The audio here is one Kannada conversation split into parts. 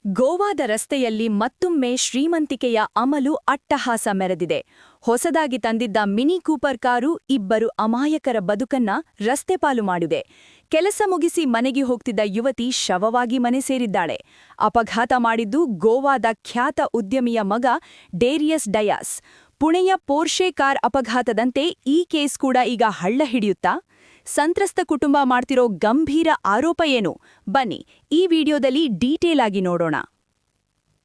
ಗೋವಾದ ರಸ್ತೆಯಲ್ಲಿ ಮತ್ತೊಮ್ಮೆ ಶ್ರೀಮಂತಿಕೆಯ ಅಮಲು ಅಟ್ಟಹಾಸ ಮೆರೆದಿದೆ. ಹೊಸದಾಗಿ ತಂದಿದ್ದ ಮಿನಿ ಕೂಪರ್ ಕಾರು ಇಬ್ಬರು ಅಮಾಯಕರ ಬದುಕನ್ನ ರಸ್ತೆಪಾಲು ಮಾಡಿದೆ. ಕೆಲಸ ಮುಗಿಸಿ ಮನೆಗೆ ಹೋಗ್ತಿದ್ದ ಯುವತಿ ಶವವಾಗಿ ಮನೆ ಸೇರಿದ್ದಾಳೆ. ಅಪಘಾತ ಮಾಡಿದ್ದು ಗೋವಾದ ಖ್ಯಾತ ಉದ್ಯಮಿಯ ಮಗ ಡೇರಿಯಸ್ ಡಯಾಸ್. ಪುಣೆಯ ಪೋರ್ಷೆ ಕಾರ್ ಅಪಘಾತದಂತೆ ಈ ಕೇಸ್ ಕೂಡ ಈಗ ಹಳ್ಳ ಹಿಡಿಯುತ್ತಾ? ಸಂತ್ರಸ್ತ ಕುಟುಂಬ ಮಾಡ್ತಿರೋ ಗಂಭೀರ ಆರೋಪ ಏನು? ಬನ್ನಿ ಈ ವಿಡಿಯೋದಲ್ಲಿ ಡೀಟೇಲ್ ಆಗಿ ನೋಡೋಣ.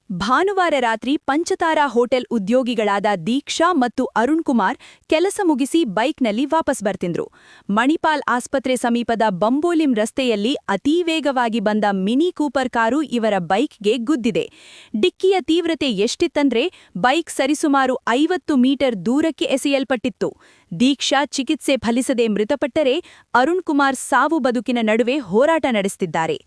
ಭಾನುವಾರ ರಾತ್ರಿ ಪಂಚತಾರಾ ಹೋಟೆಲ್ ಉದ್ಯೋಗಿಗಳಾದ ದೀಕ್ಷಾ ಮತ್ತು ಅರುಣ್ ಕುಮಾರ್ ಕೆಲಸ ಮುಗಿಸಿ ಬೈಕ್ನಲ್ಲಿ ವಾಪಸ್ ಬರ್ತಿದ್ರು. ಮಣಿಪಾಲ್ ಆಸ್ಪತ್ರೆ ಸಮೀಪದ ಬಂಬೋಲಿಂ ರಸ್ತೆಯಲ್ಲಿ ಅತೀ ವೇಗವಾಗಿ ಬಂದ ಮಿನಿ ಕೂಪರ್ ಕಾರು ಇವರ ಬೈಕ್ಗೆ ಗುದ್ದಿದೆ. ಡಿಕ್ಕಿಯ ತೀವ್ರತೆ ಎಷ್ಟಿತ್ತಂದ್ರೆ ಬೈಕ್ ಸರಿಸುಮಾರು 50 ಮೀಟರ್ ದೂರಕ್ಕೆ ಎಸೆಯಲ್ಪಟ್ಟಿತ್ತು. ದೀಕ್ಷಾ ಚಿಕಿತ್ಸೆ ಫಲಿಸದೆ ಮೃತಪಟ್ಟರೆ ಅರುಣ್ ಕುಮಾರ್ ಸಾವು ಬದುಕಿನ ನಡುವೆ ಹೋರಾಟ ನಡೆಸುತ್ತಿದ್ದಾರೆ.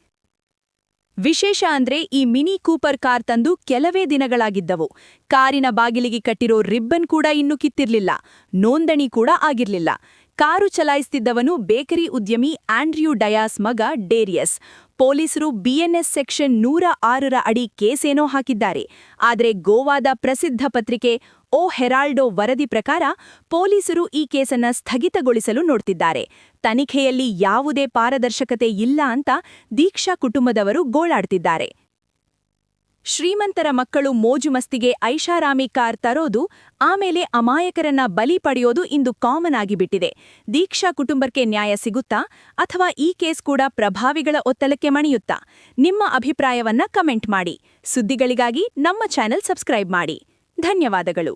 ವಿಶೇಷ ಅಂದ್ರೆ ಈ ಮಿನಿ ಕೂಪರ್ ಕಾರ್ ತಂದು ಕೆಲವೇ ದಿನಗಳಾಗಿದ್ದವು. ಕಾರಿನ ಬಾಗಿಲಿಗೆ ಕಟ್ಟಿರೋ ರಿಬ್ಬನ್ ಕೂಡ ಇನ್ನೂ ಕಿತ್ತಿರ್ಲಿಲ್ಲ. ನೋಂದಣಿ ಕೂಡ ಆಗಿರ್ಲಿಲ್ಲ. ಕಾರು ಚಲಾಯಿಸುತ್ತಿದ್ದವನು ಬೇಕರಿ ಉದ್ಯಮಿ ಆಂಡ್ರ್ಯೂ ಡಯಾಸ್ ಮಗ ಡೇರಿಯಸ್. ಪೊಲೀಸರು ಬಿಎನ್ಎಸ್ ಸೆಕ್ಷನ್ 106ರ ಅಡಿ ಕೇಸೇನೋ ಹಾಕಿದ್ದಾರೆ. ಆದರೆ ಗೋವಾದ ಪ್ರಸಿದ್ಧ ಪತ್ರಿಕೆ ಓ ಹೆರಾಲ್ಡೋ ವರದಿ ಪ್ರಕಾರ ಪೊಲೀಸರು ಈ ಕೇಸನ್ನ ಸ್ಥಗಿತಗೊಳಿಸಲು ನೋಡ್ತಿದ್ದಾರೆ. ತನಿಖೆಯಲ್ಲಿ ಯಾವುದೇ ಪಾರದರ್ಶಕತೆ ಇಲ್ಲ ಅಂತ ದೀಕ್ಷಾ ಕುಟುಂಬದವರು ಗೋಳಾಡ್ತಿದ್ದಾರೆ. ಶ್ರೀಮಂತರ ಮಕ್ಕಳು ಮೋಜುಮಸ್ತಿಗೆ ಐಷಾರಾಮಿ ಕಾರ್ ತರೋದು, ಆಮೇಲೆ ಅಮಾಯಕರನ್ನ ಬಲಿ ಪಡೆಯೋದು ಇಂದು ಕಾಮನ್ ಆಗಿಬಿಟ್ಟಿದೆ. ದೀಕ್ಷಾ ಕುಟುಂಬಕ್ಕೆ ನ್ಯಾಯ ಸಿಗುತ್ತಾ ಅಥವಾ ಈ ಕೇಸ್ ಕೂಡ ಪ್ರಭಾವಿಗಳ ಒತ್ತಲಕ್ಕೆ ಮಣಿಯುತ್ತಾ? ನಿಮ್ಮ ಅಭಿಪ್ರಾಯವನ್ನ ಕಮೆಂಟ್ ಮಾಡಿ. ಸುದ್ದಿಗಳಿಗಾಗಿ ನಮ್ಮ ಚಾನೆಲ್ ಸಬ್ಸ್ಕ್ರೈಬ್ ಮಾಡಿ. ಧನ್ಯವಾದಗಳು.